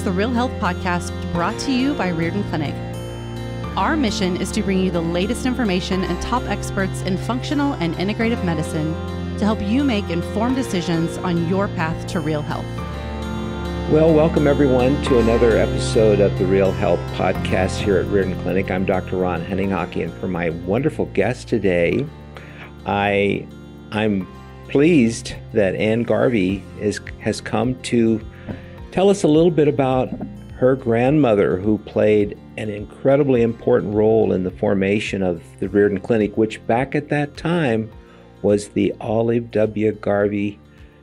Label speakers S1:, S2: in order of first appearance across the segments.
S1: the Real Health Podcast, brought to you by Riordan Clinic. Our mission is to bring you the latest information and top experts in functional and integrative medicine to help you make informed decisions on your path to real health.
S2: Well, welcome everyone to another episode of the Real Health Podcast here at Riordan Clinic. I'm Dr. Ron Hunninghake, and for my wonderful guest today, I'm pleased that Ann Garvey has come to tell us a little bit about her grandmother, who played an incredibly important role in the formation of the Riordan Clinic, which back at that time was the Olive W. Garvey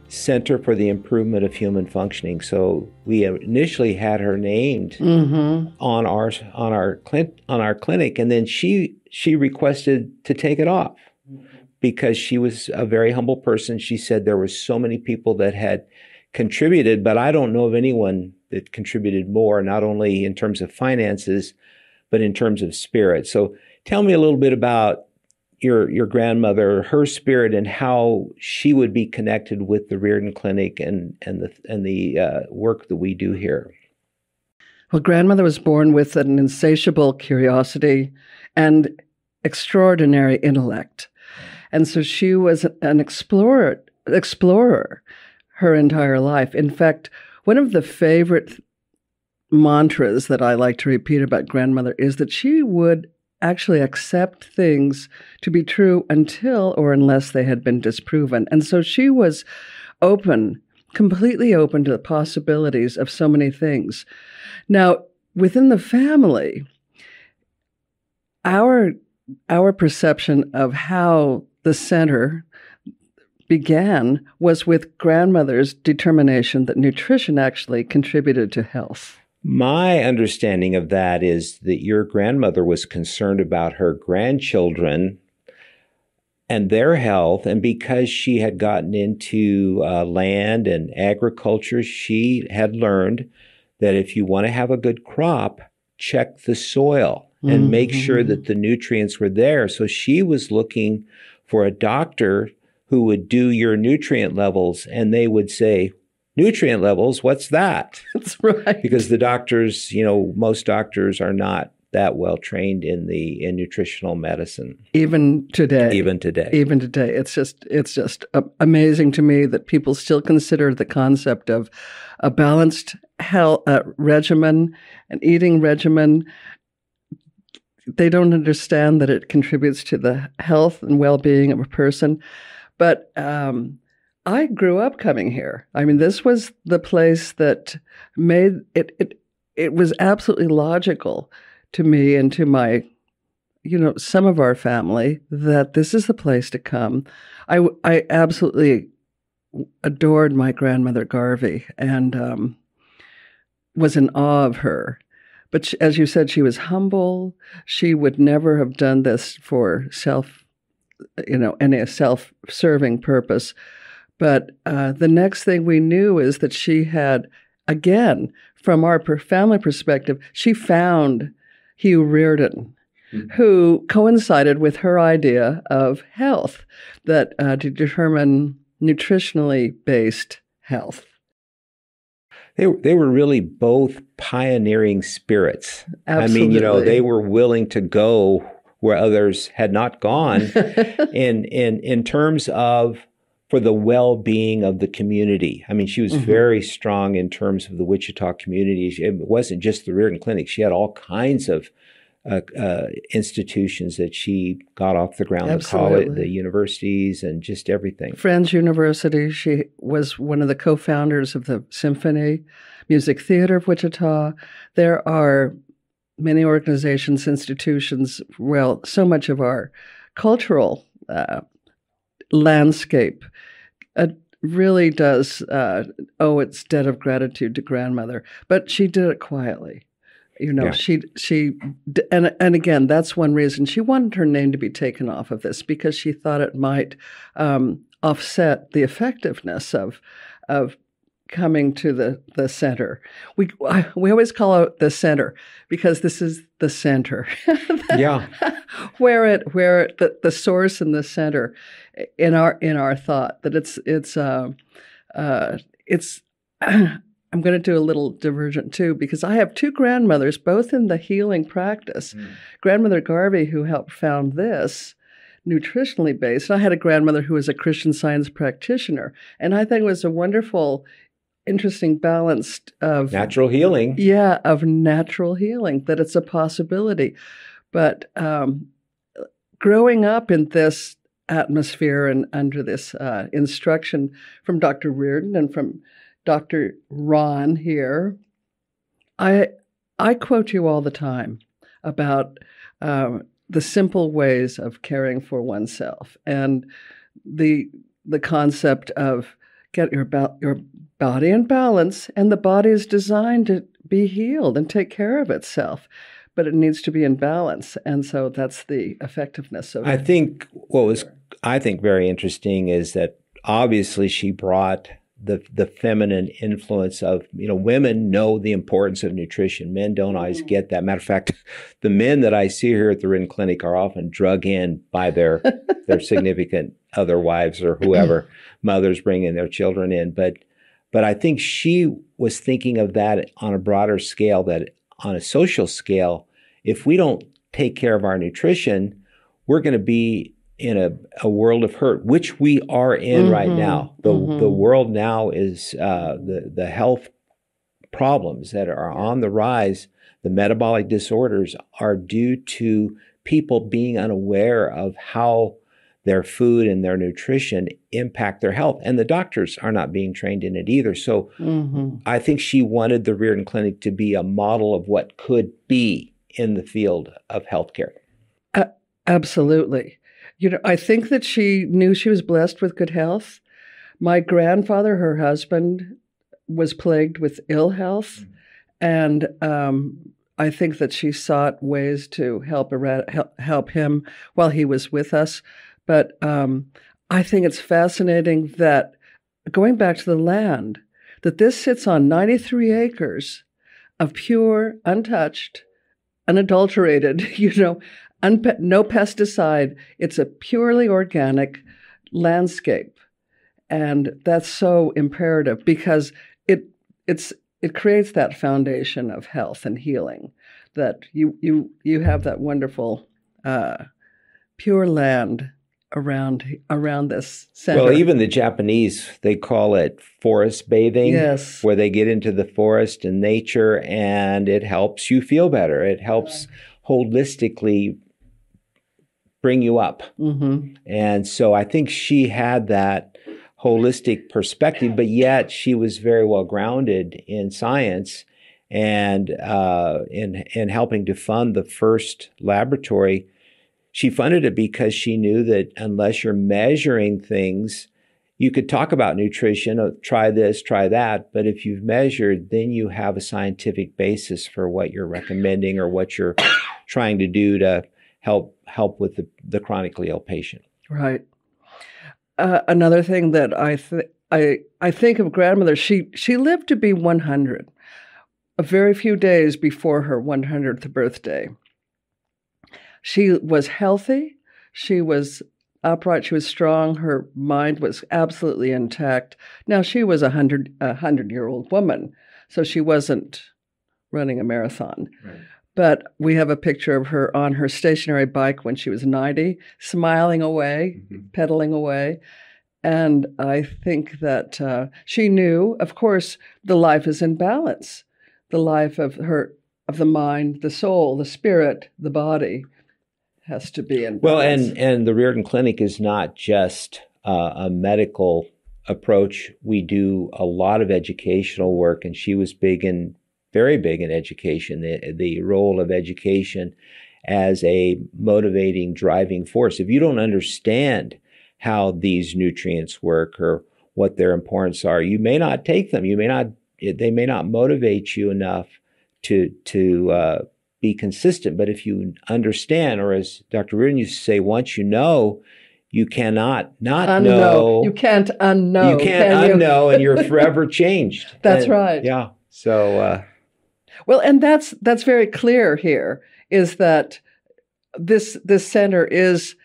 S2: Center for the Improvement of Human Functioning. So we initially had her named on our clinic, and then she requested to take it off because she was a very humble person. She said there were so many people that had contributed, but I don't know of anyone that contributed more, not only in terms of finances, but in terms of spirit. So tell me a little bit about your grandmother, her spirit, and how she would be connected with the Riordan Clinic and the work that we do here.
S3: Well, grandmother was born with an insatiable curiosity and extraordinary intellect. And so she was an explorer her entire life. In fact, one of the favorite mantras that I like to repeat about grandmother is that she would actually accept things to be true until or unless they had been disproven. And so she was completely open to the possibilities of so many things. Now, within the family, our perception of how the center began was with grandmother's determination that nutrition actually contributed to health.
S2: My understanding of that is that your grandmother was concerned about her grandchildren and their health, and because she had gotten into land and agriculture, she had learned that if you want to have a good crop, check the soil and make sure that the nutrients were there. So she was looking for a doctor who would do your nutrient levels, and they would say, "Nutrient levels, what's that?"
S3: That's right.
S2: Because the doctors, most doctors are not that well trained in nutritional medicine.
S3: Even today. It's just amazing to me that people still consider the concept of a balanced health regimen, an eating regimen. They don't understand that it contributes to the health and well-being of a person. But I grew up coming here. I mean, this was the place that made it. It was absolutely logical to me and to my, some of our family, that this is the place to come. I absolutely adored my grandmother Garvey and was in awe of her. But as you said, she was humble. She would never have done this for any self-serving purpose. But the next thing we knew is that she had, again, from our family perspective, she found Hugh Riordan, who coincided with her idea of health, that to determine nutritionally based health.
S2: They were really both pioneering spirits.
S3: Absolutely.
S2: I mean, they were willing to go where others had not gone in terms of for the well-being of the community. I mean, she was very strong in terms of the Wichita community. It wasn't just the Riordan Clinic. She had all kinds of institutions that she got off the ground, the universities, and just everything.
S3: Friends University. She was one of the co-founders of the Symphony Music Theater of Wichita. There are many organizations, institutions, so much of our cultural landscape really does owe its debt of gratitude to grandmother. But she did it quietly. She and again, that's one reason she wanted her name to be taken off of this, because she thought it might offset the effectiveness of coming to the center. We always call it the center because this is the center.
S2: Yeah.
S3: where the source and the center in our thought, that it's I'm going to do a little divergent too, because I have two grandmothers, both in the healing practice. Grandmother Garvey, who helped found this, nutritionally based. And I had a grandmother who was a Christian Science practitioner. And I think it was a wonderful, interesting balance of
S2: natural healing.
S3: Yeah, of natural healing, that it's a possibility. But growing up in this atmosphere and under this instruction from Dr. Riordan and from Dr. Ron here, I quote you all the time about the simple ways of caring for oneself and the concept of get your body in balance, and the body is designed to be healed and take care of itself, but it needs to be in balance. And so that's the effectiveness of it.
S2: I think what was very interesting is that obviously she brought the feminine influence of, women know the importance of nutrition. Men don't always get that. Matter of fact, the men that I see here at the Riordan Clinic are often drug in by their significant other wives or whoever, mothers bringing their children in. But I think she was thinking of that on a broader scale, that on a social scale, if we don't take care of our nutrition, we're going to be in a world of hurt, which we are in right now. The world now is the health problems that are on the rise, the metabolic disorders, are due to people being unaware of how their food and their nutrition impact their health. And the doctors are not being trained in it either. So I think she wanted the Riordan Clinic to be a model of what could be in the field of healthcare.
S3: Absolutely. I think that she knew she was blessed with good health. My grandfather, her husband, was plagued with ill health. And I think that she sought ways to help him while he was with us. But I think it's fascinating that, going back to the land, that this sits on 93 acres of pure, untouched, unadulterated, no pesticide. It's a purely organic landscape. And that's so imperative because it creates that foundation of health and healing, that you have that wonderful pure land around this center.
S2: Well, even the Japanese, they call it forest bathing,
S3: yes,
S2: where they get into the forest and nature, and it helps you feel better. It helps holistically bring you up. And so I think she had that holistic perspective, but yet she was very well grounded in science and in helping to fund the first laboratory. She funded it because she knew that unless you're measuring things, you could talk about nutrition, try this, try that, but if you've measured, then you have a scientific basis for what you're recommending or what you're trying to do to help with the chronically ill patient.
S3: Right. Another thing that I think of grandmother, she lived to be 100, a very few days before her 100th birthday. She was healthy. She was upright. She was strong. Her mind was absolutely intact. Now, she was a 100-year-old woman, so she wasn't running a marathon. Right. But we have a picture of her on her stationary bike when she was 90, smiling away, pedaling away. And I think that she knew, of course, the life is in balance. The life of the mind, the soul, the spirit, the body has to be in balance.
S2: Well, and the Riordan Clinic is not just a medical approach. We do a lot of educational work, and she was very big in education, the role of education as a motivating, driving force. If you don't understand how these nutrients work or what their importance are, you may not take them. They may not motivate you enough to be consistent. But if you understand, or as Dr. Riordan used to say, once you know, you cannot not know.
S3: You can't unknow.
S2: You can't unknow, and you're forever changed.
S3: That's right.
S2: Yeah. So.
S3: Well, and that's very clear here, is that this center is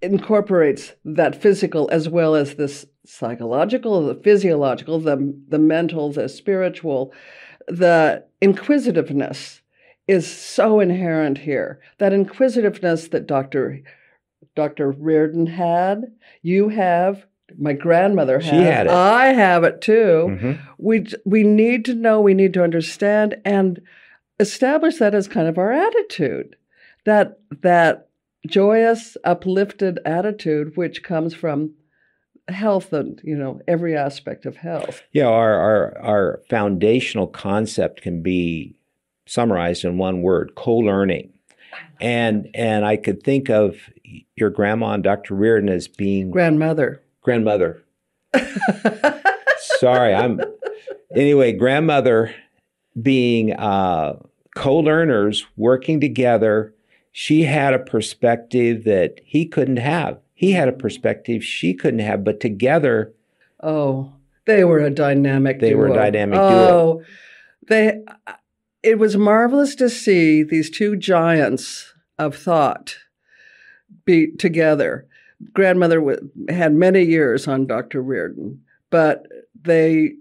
S3: incorporates that physical as well as this psychological, the physiological, the mental, the spiritual. The inquisitiveness is so inherent here. That inquisitiveness that Dr. Riordan had, you have, my grandmother has.
S2: She had it.
S3: I have it too.
S2: Mm-hmm.
S3: We need to know, we need to understand and establish that as kind of our attitude. That joyous, uplifted attitude which comes from health and, every aspect of health.
S2: Yeah, our foundational concept can be summarized in one word: co-learning. And I could think of your grandma and Dr. Riordan as being
S3: grandmother.
S2: Sorry, anyway, grandmother being co-learners working together. She had a perspective that he couldn't have. He had a perspective she couldn't have, but together.
S3: Oh, they were a dynamic duo.
S2: They were a dynamic duo.
S3: It was marvelous to see these two giants of thought be together. Grandmother had many years on Dr. Riordan, but they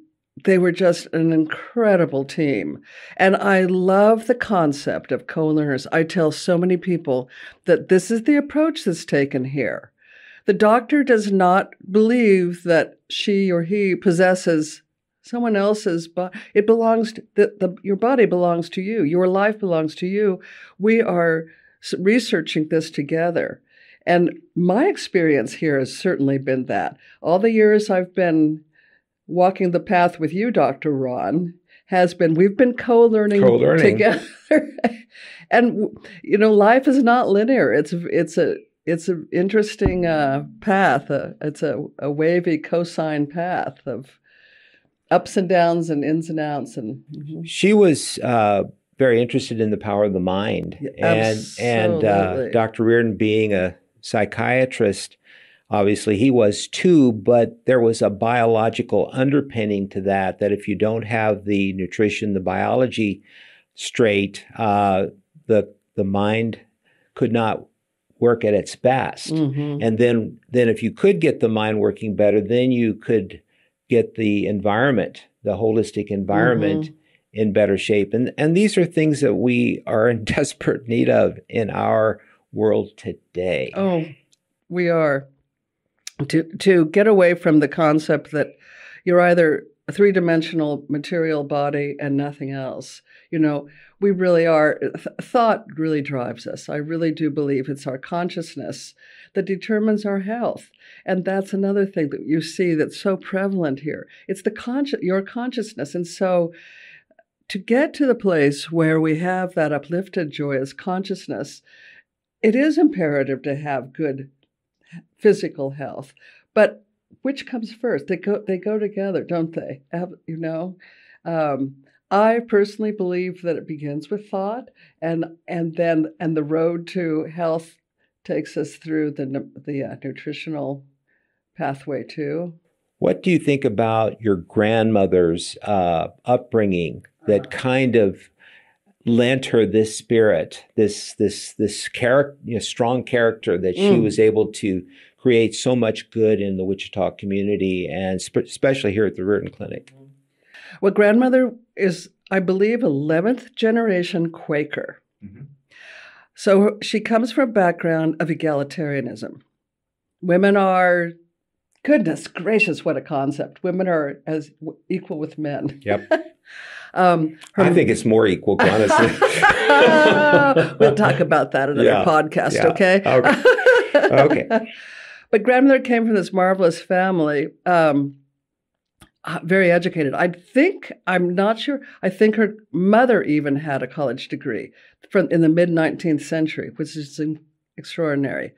S3: were just an incredible team. And I love the concept of co-learners. I tell so many people that this is the approach that's taken here. The doctor does not believe that she or he possesses someone else's body. It belongs to your body belongs to you. Your life belongs to you. We are researching this together. And my experience here has certainly been that. All the years I've been walking the path with you, Dr. Ron, we've been co-learning together. And, life is not linear. It's an interesting path. It's a wavy cosine path of ups and downs and ins and outs. And
S2: she was very interested in the power of the mind. And Dr. Riordan, being a psychiatrist, obviously he was too, but there was a biological underpinning to that if you don't have the nutrition, the biology straight, the mind could not work at its best.
S3: Mm-hmm.
S2: And then if you could get the mind working better, then you could get the environment, the holistic environment, mm-hmm. in better shape. And these are things that we are in desperate need of in our world today.
S3: Oh, we are. To get away from the concept that you're either a three-dimensional material body and nothing else. We really are. Thought really drives us. I really do believe it's our consciousness that determines our health. And that's another thing that you see that's so prevalent here. It's your consciousness. And so to get to the place where we have that uplifted, joyous consciousness, it is imperative to have good physical health. But which comes first? They go together, don't they? I personally believe that it begins with thought, and the road to health takes us through the nutritional pathway too.
S2: What do you think about your grandmother's upbringing that kind of lent her this spirit, this character, strong character that she was able to create so much good in the Wichita community, and especially here at the Riordan Clinic?
S3: Well, grandmother is, I believe, 11th generation Quaker. Mm-hmm. So she comes from a background of egalitarianism. Women are, goodness gracious, what a concept. Women are as equal with men.
S2: Yep. I think it's more equal, honestly.
S3: We'll talk about that in another podcast, okay?
S2: Okay.
S3: But grandmother came from this marvelous family, very educated. I'm not sure, I think her mother even had a college degree in the mid-19th century, which is extraordinary.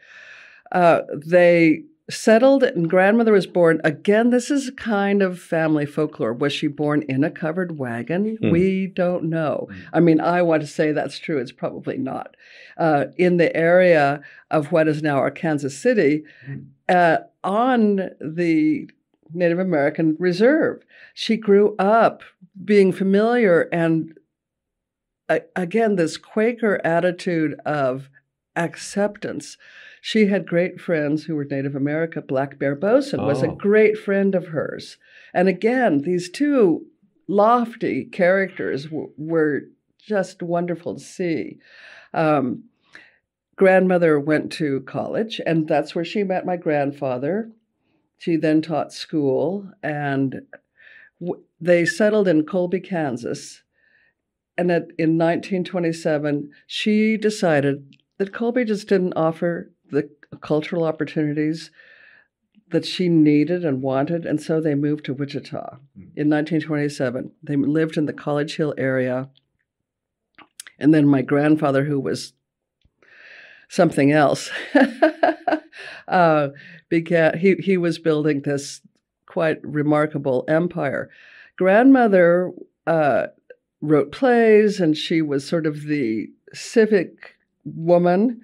S3: They settled, and grandmother was born, again, this is kind of family folklore. Was she born in a covered wagon? We don't know. I mean, I want to say that's true. It's probably not. In the area of what is now Arkansas City, on the Native American Reserve. She grew up being familiar, and again, this Quaker attitude of acceptance She had great friends who were Native American. Black Bear Boson was a great friend of hers. And again, these two lofty characters were just wonderful to see. Grandmother went to college, and that's where she met my grandfather. She then taught school, and they settled in Colby, Kansas. And in 1927, she decided that Colby just didn't offer the cultural opportunities that she needed and wanted, and so they moved to Wichita in 1927. They lived in the College Hill area. And then my grandfather, who was something else, he was building this quite remarkable empire. Grandmother wrote plays, and she was sort of the civic woman.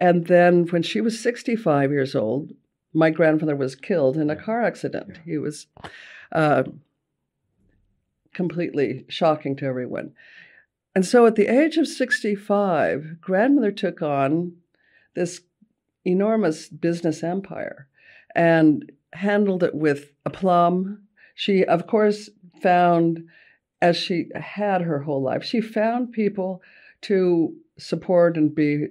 S3: And then when she was 65 years old, my grandfather was killed in a car accident. He was completely shocking to everyone. And so at the age of 65, grandmother took on this enormous business empire and handled it with aplomb. She, of course, found, as she had her whole life, she found people to support and be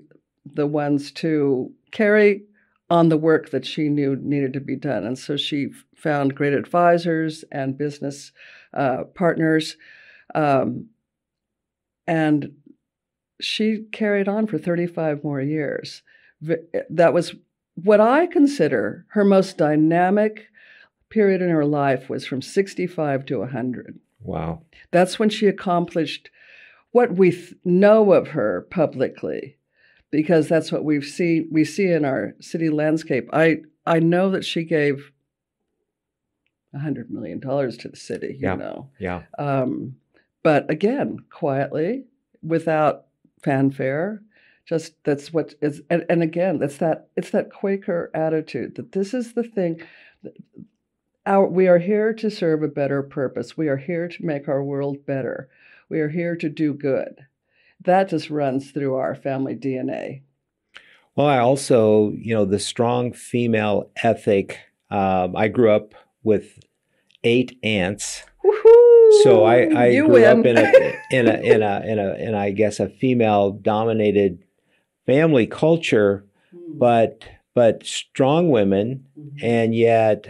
S3: the ones to carry on the work that she knew needed to be done. And so she found great advisors and business partners. And she carried on for 35 more years. That was what I consider her most dynamic period in her life, was from 65 to 100.
S2: Wow.
S3: That's when she accomplished what we know of her publicly, because that's what we see in our city landscape. I know that she gave $100 million to the city, you know.
S2: Yeah.
S3: But again, quietly, without fanfare, just that's what is. And again, it's that Quaker attitude that this is the thing. We are here to serve a better purpose. We are here to make our world better. We are here to do good. That just runs through our family DNA.
S2: Well, I also, the strong female ethic. I grew up with 8 aunts.
S3: Woohoo!
S2: So I grew
S3: win.
S2: up in I guess a female dominated family culture, but strong women, and yet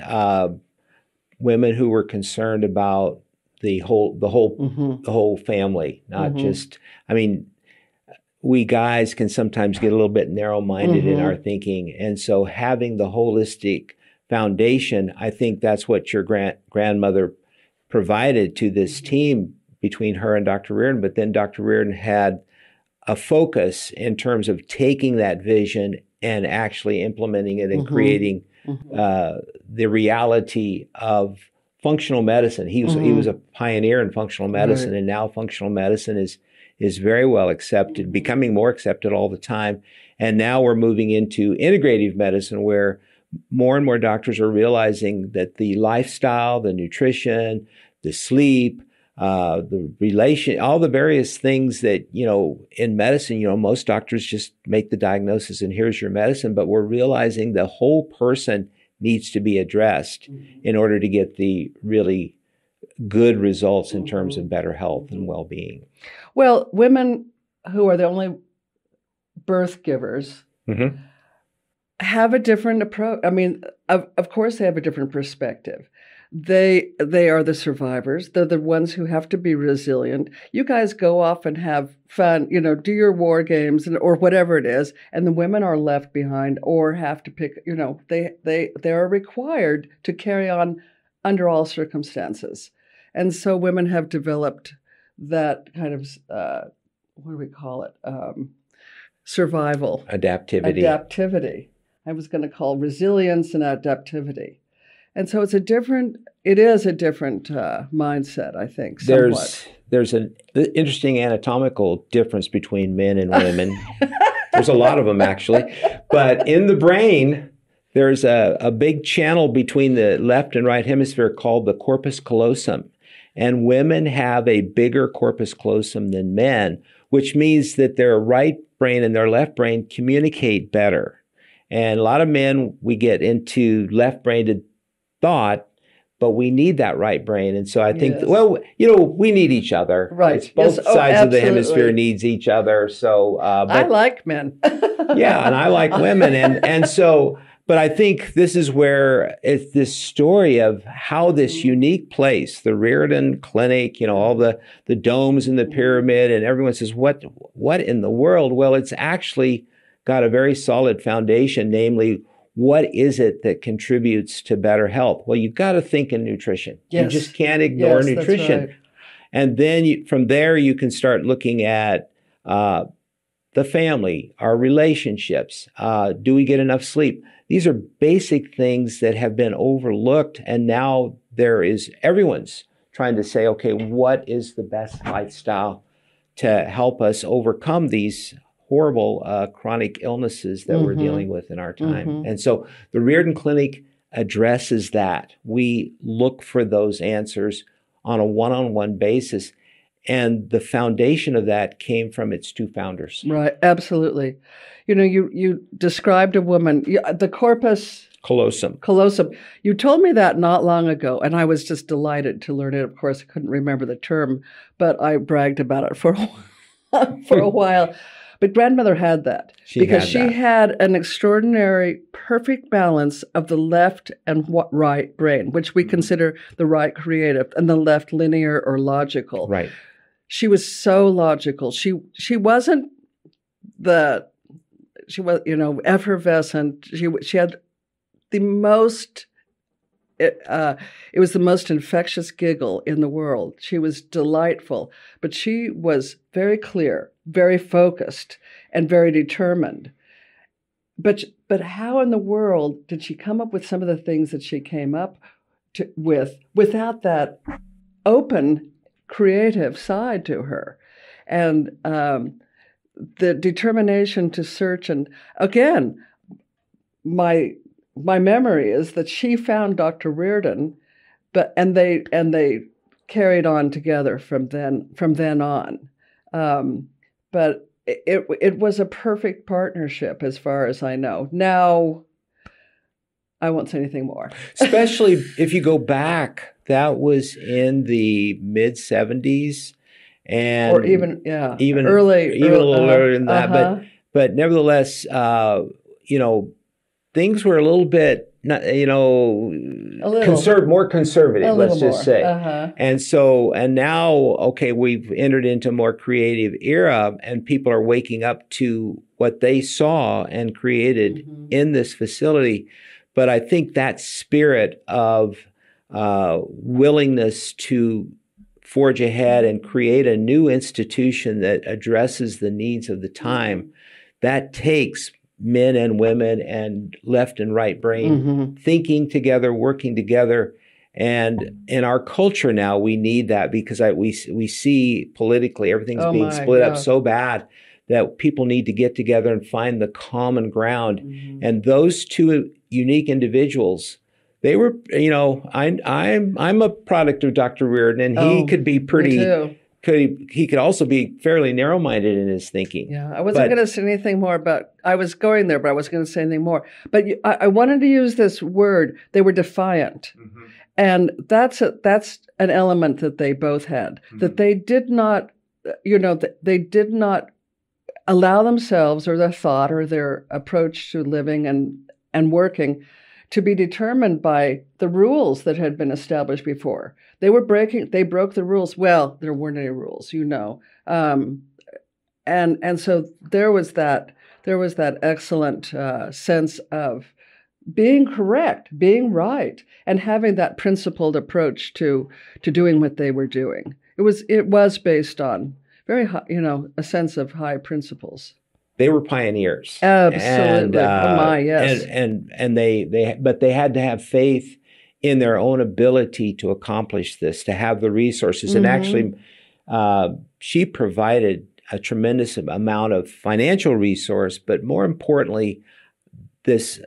S2: women who were concerned about the whole family, not just. I mean, we guys can sometimes get a little bit narrow-minded in our thinking, and so having the holistic foundation, I think that's what your grandmother provided to this team between her and Dr. Riordan. But then Dr. Riordan had a focus in terms of taking that vision and actually implementing it and creating the reality of functional medicine. He was a pioneer in functional medicine, and now functional medicine is very well accepted, becoming more accepted all the time. And now we're moving into integrative medicine, where more and more doctors are realizing that the lifestyle, the nutrition, the sleep, the relation, all the various things that, in medicine, most doctors just make the diagnosis and here's your medicine, but we're realizing the whole person needs to be addressed in order to get the really good results in terms of better health and well-being.
S3: Well, women who are the only birth givers have a different approach. I mean, of course, they have a different perspective. They are the survivors. They're the ones who have to be resilient. You guys go off and have fun, do your war games or whatever it is, and the women are left behind or have to pick. They are required to carry on under all circumstances, and so women have developed that kind of what do we call it? Survival, adaptivity. I was going to call resilience and adaptivity. And so it is a different mindset, I think, somewhat.
S2: There's an interesting anatomical difference between men and women. There's a lot of them, actually. But in the brain, there's a big channel between the left and right hemisphere called the corpus callosum. And women have a bigger corpus callosum than men, which means that their right brain and their left brain communicate better. And a lot of men, we get into left-brained thought, but we need that right brain. And so I think, well, we need each other.
S3: Right.
S2: It's both sides of the hemisphere needs each other. So,
S3: I like men.
S2: Yeah, and I like women. And so, but I think this is where it's this story of how this unique place, the Riordan Clinic, all the domes and the pyramid, and everyone says, what in the world? Well, it's actually got a very solid foundation, namely, what is it that contributes to better health? Well, you've got to think in nutrition.
S3: Yes.
S2: You just can't ignore nutrition.
S3: That's right.
S2: And then from there, you can start looking at the family, our relationships. Do we get enough sleep? These are basic things that have been overlooked. And now everyone's trying to say, okay, what is the best lifestyle to help us overcome these horrible chronic illnesses that we're dealing with in our time. And so the Riordan Clinic addresses that. We look for those answers on a one-on-one basis. And the foundation of that came from its two founders.
S3: Right, absolutely. You described a woman, the corpus
S2: callosum.
S3: You told me that not long ago, and I was just delighted to learn it. Of course, I couldn't remember the term, but I bragged about it for a while. But grandmother had that because she had an extraordinary, perfect balance of the left and right brain, which we consider the right creative and the left linear or logical.
S2: Right.
S3: She was so logical. She wasn't effervescent. She had the most. It was the most infectious giggle in the world. She was delightful, but she was very clear, very focused, and very determined. But how in the world did she come up with some of the things that she came up with without that open, creative side to her? And the determination to search. And again, my memory is that she found Dr. Riordan, and they carried on together from then on. But it was a perfect partnership as far as I know. Now, I won't say anything more.
S2: Especially if you go back, that was in the mid-70s.
S3: Or even
S2: early, even a little earlier than that. But nevertheless, things were a little bit, more conservative, let's just say. And now, okay, we've entered into a more creative era, and people are waking up to what they saw and created in this facility. But I think that spirit of willingness to forge ahead and create a new institution that addresses the needs of the time, that takes men and women and left and right brain thinking together, working together. And in our culture now, we need that because we see politically everything's being split up so bad that people need to get together and find the common ground. And those two unique individuals, they were, I'm a product of Dr. Riordan, and he could be pretty. He could also be fairly narrow-minded in his thinking.
S3: Yeah, I wasn't going to say anything more about. I was going there, but I wasn't going to say anything more. But I wanted to use this word. They were defiant, and that's an element that they both had. That they did not, they did not allow themselves or their thought or their approach to living and working to be determined by the rules that had been established before. They broke the rules. Well, there weren't any rules, and so there was that excellent sense of being correct, being right, and having that principled approach to doing what they were doing. It was based on very high, a sense of high principles.
S2: They were pioneers.
S3: Absolutely.
S2: Yes. And they had to have faith in their own ability to accomplish this, to have the resources. And actually, she provided a tremendous amount of financial resource, but more importantly, this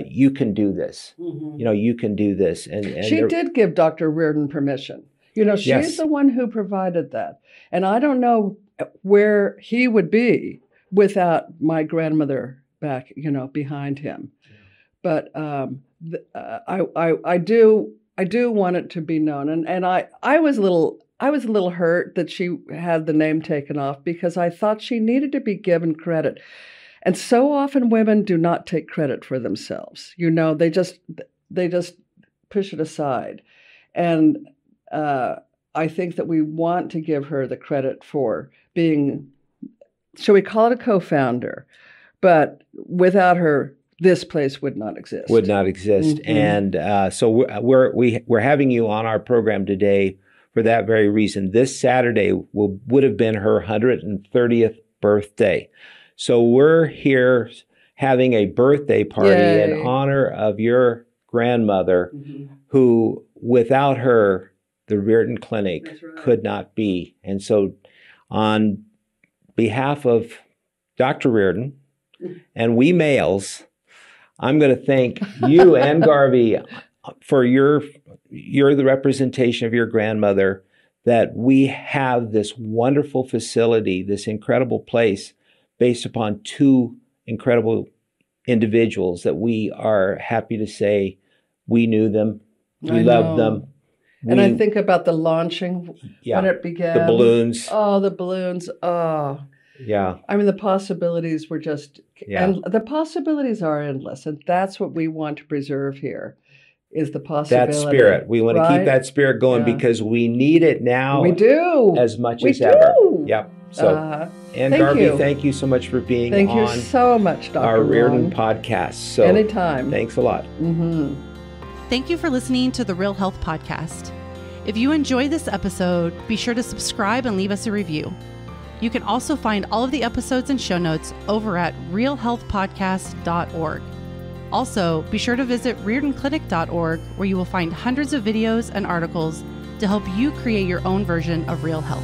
S2: you can do this. You can do this. And
S3: she did give Dr. Riordan permission. She's the one who provided that. And I don't know where he would be without my grandmother back, behind him. But I do want it to be known, and I was a little hurt that she had the name taken off, because I thought she needed to be given credit. And so often women do not take credit for themselves. They just push it aside. And I think that we want to give her the credit for being, shall we call it, a co-founder? But without her, this place would not exist.
S2: Would not exist. Mm-hmm. And so we're having you on our program today for that very reason. This Saturday would have been her 130th birthday. So we're here having a birthday party in honor of your grandmother, who, without her, the Riordan Clinic could not be. And so on behalf of Dr. Riordan and we males, I'm going to thank you and Garvey for you're the representation of your grandmother, that we have this wonderful facility, this incredible place, based upon two incredible individuals that we are happy to say we knew them, we loved them.
S3: And I think about the launching when it began.
S2: The balloons.
S3: Oh, the balloons. Oh.
S2: Yeah.
S3: I mean, the possibilities were just, and the possibilities are endless. And that's what we want to preserve here, is the possibility.
S2: That spirit. We want to keep that spirit going because we need it now.
S3: We do.
S2: As much as ever. Yep. So, and Garvey, thank you so much for being on.
S3: Thank you so much, Dr.
S2: Our Riordan podcast. So
S3: anytime.
S2: Thanks a lot.
S3: Mm-hmm.
S1: Thank you for listening to the Real Health Podcast. If you enjoyed this episode, be sure to subscribe and leave us a review. You can also find all of the episodes and show notes over at realhealthpodcast.org. Also, be sure to visit riordanclinic.org, where you will find hundreds of videos and articles to help you create your own version of real health.